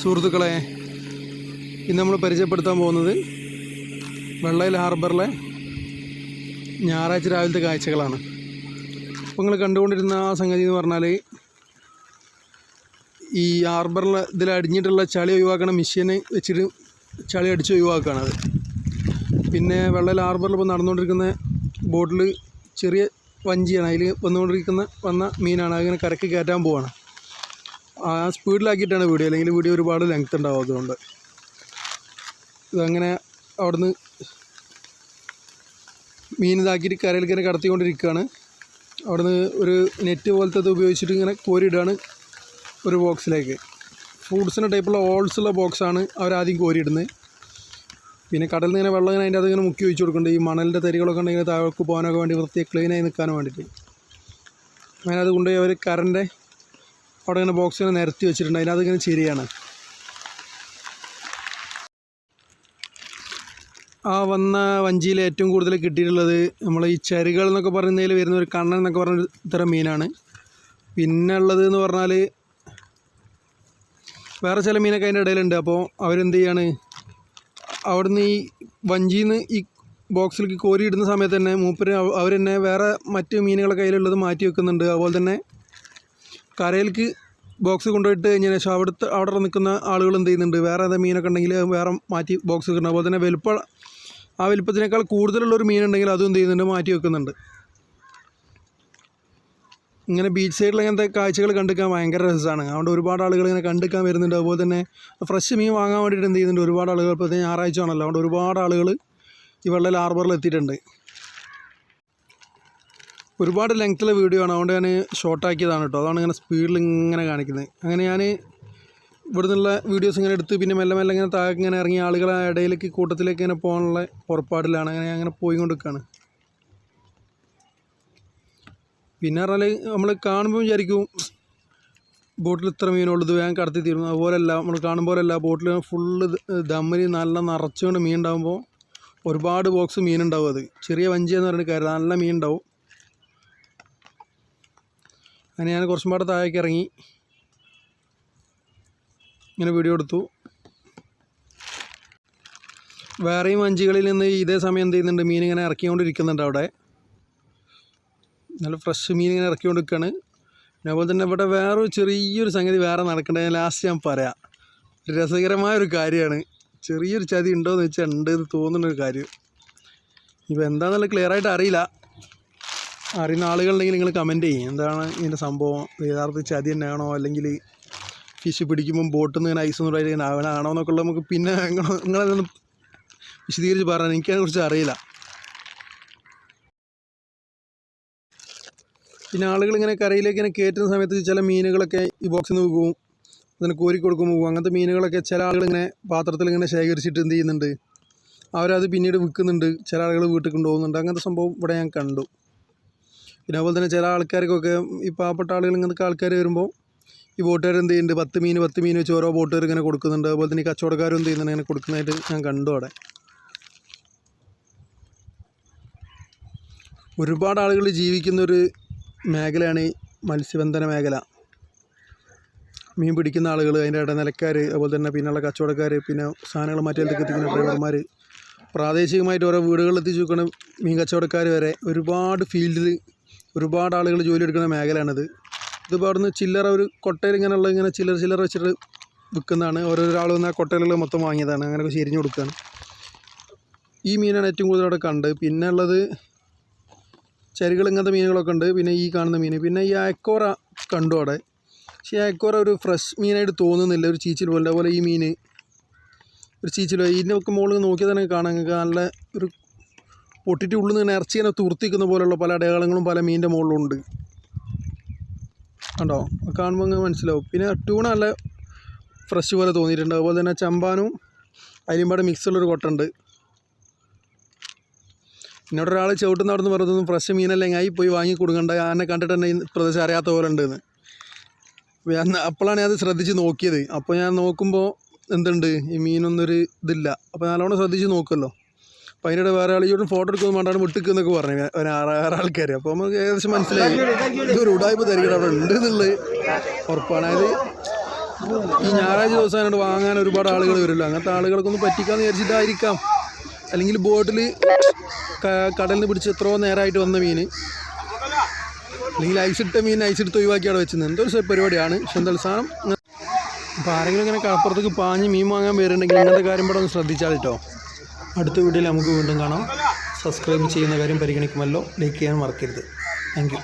സുഹൃത്തുക്കളെ, ഇന്ന് നമ്മൾ പരിചയപ്പെടുത്താൻ പോകുന്നത് വെള്ളയിൽ ഹാർബറിലെ ഞായറാഴ്ച രാവിലത്തെ കാഴ്ചകളാണ്. അപ്പോൾ നിങ്ങൾ കണ്ടുകൊണ്ടിരുന്ന ആ സംഗതി എന്ന് പറഞ്ഞാൽ ഈ ഹാർബറിൽ ഇതിൽ അടിഞ്ഞിട്ടുള്ള ചളി ഒഴിവാക്കണ മെഷീന് വെച്ചിട്ട് ചളി അടിച്ച് ഒഴിവാക്കുകയാണത്. പിന്നെ വെള്ളയിൽ ഹാർബറിൽ ഇപ്പോൾ നടന്നുകൊണ്ടിരിക്കുന്ന ബോട്ടിൽ ചെറിയ വഞ്ചിയാണ്, അതിൽ വന്ന മീനാണ്. അതിങ്ങനെ കരക്ക് കയറ്റാൻ പോവാണ്. ആ സ്പീഡിലാക്കിയിട്ടാണ് വീഡിയോ, അല്ലെങ്കിൽ വീഡിയോ ഒരുപാട് ലെങ്ത് ഉണ്ടാവും. അതുകൊണ്ട് ഇതങ്ങനെ അവിടുന്ന് മീൻ ഇതാക്കിയിട്ട് കരയിലേക്ക് ഇങ്ങനെ കടത്തിക്കൊണ്ടിരിക്കുകയാണ്. അവിടുന്ന് ഒരു നെറ്റ് പോലത്തെ ഇത് ഉപയോഗിച്ചിട്ട് ഇങ്ങനെ കോരിയിടുകയാണ് ഒരു ബോക്സിലേക്ക്. ഫ്രൂട്ട്സിൻ്റെ ടൈപ്പുള്ള ഹോൾസുള്ള ബോക്സാണ് അവരാദ്യം കോരിയിടുന്നത്. പിന്നെ കടലിൽ നിന്ന് ഇങ്ങനെ വെള്ളം ഇങ്ങനെ അതിൻ്റെ അതിങ്ങനെ മുക്കി ഒഴിച്ച് കൊടുക്കുന്നുണ്ട്. ഈ മണലിൻ്റെ തരികളൊക്കെ ഉണ്ടെങ്കിൽ താഴേക്ക് പോകാനൊക്കെ വേണ്ടി വൃത്തിയായി ക്ലീനായി നിൽക്കാൻ വേണ്ടിയിട്ട്. അങ്ങനെ അത് കൊണ്ടുപോയി അവർ കരൻ്റെ അവിടെ ഇങ്ങനെ ബോക്സ് ഇങ്ങനെ നിരത്തി വെച്ചിട്ടുണ്ട്. അതിനകത്ത് ഇങ്ങനെ ചെരിയാണ്. ആ വന്ന വഞ്ചിയിൽ ഏറ്റവും കൂടുതൽ കിട്ടിയിട്ടുള്ളത് നമ്മൾ ഈ ചരികൾ എന്നൊക്കെ പറയുന്നതിൽ വരുന്ന ഒരു കണ്ണൻ എന്നൊക്കെ പറഞ്ഞ ഇത്തരം മീനാണ്. പിന്നെ ഉള്ളത് എന്ന് പറഞ്ഞാൽ വേറെ ചില മീനൊക്കെ അതിൻ്റെ ഇടയിലുണ്ട്. അപ്പോൾ അവരെന്ത് ചെയ്യാണ്, അവിടുന്ന് ഈ വഞ്ചിയിൽ നിന്ന് ഈ ബോക്സിലേക്ക് കോരിയിടുന്ന സമയത്ത് തന്നെ മൂപ്പര് അവർ തന്നെ വേറെ മറ്റ് മീനുകളെ കയ്യിലുള്ളത് മാറ്റി വെക്കുന്നുണ്ട്. അതുപോലെ തന്നെ കരയിലേക്ക് ബോക്സ് കൊണ്ടുപോയിട്ട് കഴിഞ്ഞതിന് ശേഷം അവിടെ നിൽക്കുന്ന ആളുകൾ എന്ത് ചെയ്യുന്നുണ്ട്, വേറെ ഏതാ മീനൊക്കെ ഉണ്ടെങ്കിൽ വേറെ മാറ്റി ബോക്സ് വെക്കുന്നുണ്ട്. അതുപോലെ തന്നെ ആ വലുപ്പത്തിനേക്കാൾ കൂടുതലുള്ളൊരു മീനുണ്ടെങ്കിൽ അതും എന്ത് ചെയ്യുന്നുണ്ട്, മാറ്റി വെക്കുന്നുണ്ട്. ഇങ്ങനെ ബീച്ച് സൈഡിൽ അങ്ങനത്തെ കാഴ്ചകൾ കണ്ടിരിക്കാൻ ഭയങ്കര രസമാണ്. അതുകൊണ്ട് ഒരുപാട് ആളുകൾ ഇങ്ങനെ കണ്ടിരിക്കാൻ വരുന്നുണ്ട്. അതുപോലെ തന്നെ ഫ്രഷ് മീൻ വാങ്ങാൻ വേണ്ടിയിട്ട് എന്ത് ചെയ്യുന്നുണ്ട്, ഒരുപാട് ആളുകൾ. ഇപ്പോൾ ഞായറാഴ്ച ആണല്ലോ, അതുകൊണ്ട് ഒരുപാട് ആളുകൾ ഈ വെള്ളയിൽ ഹാർബറിൽ എത്തിയിട്ടുണ്ട്. ഒരുപാട് ലെങ്ത്തുള്ള വീഡിയോ ആണ്, അതുകൊണ്ട് ഞാൻ ഷോർട്ടാക്കിയതാണ് കേട്ടോ. അതാണ് ഇങ്ങനെ സ്പീഡിൽ ഇങ്ങനെ കാണിക്കുന്നത്. അങ്ങനെ ഞാൻ ഇവിടെ നിന്നുള്ള വീഡിയോസ് ഇങ്ങനെ എടുത്ത് പിന്നെ മെല്ലെ മെല്ലെ ഇങ്ങനെ താഴെ ഇങ്ങനെ ഇറങ്ങി ആളുകളെ ഇടയിലേക്ക് കൂട്ടത്തിലേക്ക് ഇങ്ങനെ പോകാനുള്ള പുറപ്പാടിലാണ്. അങ്ങനെ പോയിക്കൊണ്ടിരിക്കുകയാണ്. പിന്നെ പറഞ്ഞാൽ നമ്മൾ കാണുമ്പോൾ വിചാരിക്കും ബോട്ടിൽ ഇത്ര മീനുള്ളത് വേഗം കടത്തി തീരുന്നു. അതുപോലെയല്ല, നമ്മൾ കാണുമ്പോഴല്ല, ബോട്ടിൽ ഫുള്ള് ദമ്മിൽ നല്ല നിറച്ചുകൊണ്ട് മീൻ ഉണ്ടാകുമ്പോൾ ഒരുപാട് ബോക്സ് മീനുണ്ടാവും. അത് ചെറിയ വഞ്ചിയെന്ന് പറഞ്ഞിട്ട് കാര്യം, നല്ല മീൻ ഉണ്ടാവും. അങ്ങനെ ഞാൻ കുറച്ചും പാടെ താഴേക്ക് ഇറങ്ങി ഇങ്ങനെ വീഡിയോ എടുത്തു. വേറെയും വഞ്ചികളിൽ നിന്ന് ഇതേ സമയം എന്ത് ചെയ്യുന്നുണ്ട്, മീൻ ഇങ്ങനെ ഇറക്കിക്കൊണ്ടിരിക്കുന്നുണ്ട്. അവിടെ നല്ല ഫ്രഷ് മീൻ ഇങ്ങനെ ഇറക്കിക്കൊണ്ടിരിക്കുകയാണ്. പിന്നെ അതുപോലെ തന്നെ ഇവിടെ വേറൊരു ചെറിയൊരു സംഗതി വേറെ നടക്കേണ്ടത് ലാസ്റ്റ് ഞാൻ പറയാം. രസകരമായൊരു കാര്യമാണ്. ചെറിയൊരു ചതി ഉണ്ടോയെന്ന് വെച്ചാൽ ഉണ്ട് എന്ന് തോന്നുന്നൊരു കാര്യം. ഇപ്പോൾ എന്താണെന്നുള്ള ക്ലിയറായിട്ട് അറിയില്ല. അറിയുന്ന ആളുകളുണ്ടെങ്കിൽ നിങ്ങൾ കമൻറ്റ് ചെയ്യും, എന്താണ് ഇതിൻ്റെ സംഭവം, യഥാർത്ഥ ചതി തന്നെയാണോ, അല്ലെങ്കിൽ ഫിഷ് പിടിക്കുമ്പം ബോട്ടിൽ നിന്ന് ഇങ്ങനെ ഐസൊന്നും ഇങ്ങനെ ആണോ എന്നൊക്കെ ഉള്ളത് നമുക്ക് പിന്നെ നിങ്ങളതൊന്ന് വിശദീകരിച്ച് പറയാൻ എനിക്കതിനെക്കുറിച്ച് അറിയില്ല. പിന്നെ ആളുകൾ ഇങ്ങനെ കരയിലേക്ക് ഇങ്ങനെ കയറ്റുന്ന സമയത്ത് ചില മീനുകളൊക്കെ ഈ ബോക്സിൽ നിന്ന് പോകും, അതിന് കോരി കൊടുക്കുമ്പോൾ പോകും. അങ്ങനത്തെ മീനുകളൊക്കെ ചില ആളുകളിങ്ങനെ പാത്രത്തിൽ ഇങ്ങനെ ശേഖരിച്ചിട്ട് എന്ത് ചെയ്യുന്നുണ്ട്, അവരത് പിന്നീട് വിൽക്കുന്നുണ്ട്. ചില ആളുകൾ വീട്ടിൽ കൊണ്ടുപോകുന്നുണ്ട്. അങ്ങനത്തെ സംഭവം ഇവിടെ ഞാൻ കണ്ടു. പിന്നെ അതുപോലെ തന്നെ ചില ആൾക്കാർക്കൊക്കെ ഈ പാവപ്പെട്ട ആളുകൾ ഇങ്ങനത്തെ ആൾക്കാർ വരുമ്പോൾ ഈ ബോട്ടുകാർ എന്ത് ചെയ്യുന്നുണ്ട്, 10 മീൻ വെച്ച് ഓരോ ബോട്ടുകാർ ഇങ്ങനെ കൊടുക്കുന്നുണ്ട്. അതുപോലെ തന്നെ ഈ കച്ചവടക്കാരും എന്ത് ചെയ്യുന്നുണ്ട്, ഇങ്ങനെ കൊടുക്കുന്നതായിട്ട് ഞാൻ കണ്ടു. അവിടെ ഒരുപാട് ആളുകൾ ജീവിക്കുന്നൊരു മേഖലയാണ് ഈ മത്സ്യബന്ധന മേഖല. മീൻ പിടിക്കുന്ന ആളുകൾ, അതിൻ്റെ ഇടനിലക്കാർ, അതുപോലെ തന്നെ പിന്നെയുള്ള കച്ചവടക്കാർ, പിന്നെ സാധനങ്ങൾ മറ്റേതൊക്കെ എത്തിക്കുന്ന ഡ്രൈവർമാർ, പ്രാദേശികമായിട്ട് ഓരോ വീടുകളിൽ എത്തിച്ച് വെക്കുന്ന മീൻ കച്ചവടക്കാർ വരെ ഒരുപാട് ഫീൽഡിൽ ഒരുപാട് ആളുകൾ ജോലി എടുക്കുന്ന മേഖലയാണിത്. ഇതിപ്പോൾ അവിടുന്ന് ചില്ലറ ഒരു കൊട്ടയിൽ ഇങ്ങനെ ചില്ലറ വെച്ചിട്ട് വിൽക്കുന്നതാണ്. ഓരോരാൾ വന്ന് ആ കൊട്ടയിലുള്ള മൊത്തം വാങ്ങിയതാണ്. അങ്ങനെയൊക്കെ ശരിഞ്ഞു കൊടുക്കുകയാണ്. ഈ മീനാണ് ഏറ്റവും കൂടുതൽ അവിടെ കണ്ട്. പിന്നെ ഉള്ളത് ചരികൾ, ഇങ്ങനത്തെ മീനുകളൊക്കെ ഉണ്ട്. പിന്നെ ഈ കാണുന്ന മീൻ, പിന്നെ ഈ അയക്കോറ കണ്ടു അവിടെ. പക്ഷേ അയക്കോറ ഒരു ഫ്രഷ് മീനായിട്ട് തോന്നുന്നില്ല, ഒരു ചീച്ചിൽ പോലെ. അതുപോലെ ഈ മീൻ ഒരു ചീച്ചിൽ, ഇതിനൊക്കെ മുകളിൽ നോക്കിയാൽ തന്നെ കാണാൻ നിങ്ങൾക്ക് നല്ല ഒരു പൊട്ടിട്ട് ഉള്ളിൽ നിന്ന് ഇറച്ചി ഇങ്ങനെ തുർത്തിക്കുന്ന പോലെയുള്ള പല അടയാളങ്ങളും പല മീനിൻ്റെ മുകളിലുണ്ട്. കണ്ടോ, കാണുമ്പോൾ അങ്ങ് മനസ്സിലാവും. പിന്നെ ട്യൂണ നല്ല ഫ്രഷ് പോലെ തോന്നിയിട്ടുണ്ട്. അതുപോലെ തന്നെ ചമ്പാനും അരിമ്പാട് മിക്സുള്ളൊരു കൊട്ടുണ്ട്. എന്നോട് ഒരാൾ ചവിട്ടുന്ന അവിടെ നിന്ന് പറഞ്ഞതൊന്നും ഫ്രഷ് മീനല്ലെങ്കിൽ ആയി പോയി വാങ്ങി കൊടുക്കണ്ട, എന്നെ കണ്ടിട്ട് തന്നെ ഈ പ്രദേശം അറിയാത്ത പോലെ ഉണ്ടെന്ന്. അപ്പോഴാണ് ഞാൻ അത് ശ്രദ്ധിച്ച് നോക്കിയത്. അപ്പോൾ ഞാൻ നോക്കുമ്പോൾ എന്തുണ്ട്, ഈ മീനൊന്നൊരു ഇതില്ല. അപ്പോൾ നല്ലോണം ശ്രദ്ധിച്ച് നോക്കുമല്ലോ. അപ്പോൾ അതിനിടെ വേറെ ആൾ ഇവിടെ ഫോട്ടോ എടുക്കുമെന്ന് വേണ്ടാണ് വിട്ടിക്കുന്നൊക്കെ പറഞ്ഞു വേറെ ആൾക്കാർ. അപ്പോൾ നമുക്ക് ഏകദേശം മനസ്സിലായി ഇതൊരു ഉടായ്പ തരികട അവിടെ ഉണ്ട് എന്നുള്ളത് ഉറപ്പാണ്. അതായത് ഈ ഞായറാഴ്ച ദിവസം അതിനോട് വാങ്ങാൻ ഒരുപാട് ആളുകൾ വരുമല്ലോ. അങ്ങനത്തെ ആളുകൾക്കൊന്ന് പറ്റിക്കാന്ന് വിചാരിച്ചിട്ടായിരിക്കാം. അല്ലെങ്കിൽ ബോട്ടിൽ കടലിൽ നിന്ന് പിടിച്ച് എത്രയോ നേരമായിട്ട് വന്ന മീൻ, അല്ലെങ്കിൽ ഐസിട്ട മീൻ ഐസിട്ട് ഒഴിവാക്കി അവിടെ വെച്ചത് എന്തൊരു പരിപാടിയാണ്. പക്ഷെ എന്താ സാധനം. അപ്പോൾ ആരെങ്കിലും ഇങ്ങനെ കടപ്പുറത്തേക്ക് പാഞ്ഞ് മീൻ വാങ്ങാൻ വരുന്നുണ്ടെങ്കിൽ ഇങ്ങനത്തെ കാര്യം കൂടെ ഒന്ന് ശ്രദ്ധിച്ചാൽ കേട്ടോ. അടുത്ത വീഡിയോയിൽ നമുക്ക് വീണ്ടും കാണാം. സബ്സ്ക്രൈബ് ചെയ്യുന്ന കാര്യം പരിഗണിക്കുമല്ലോ. ലൈക്ക് ചെയ്യാൻ മറക്കരുത്. Thank you.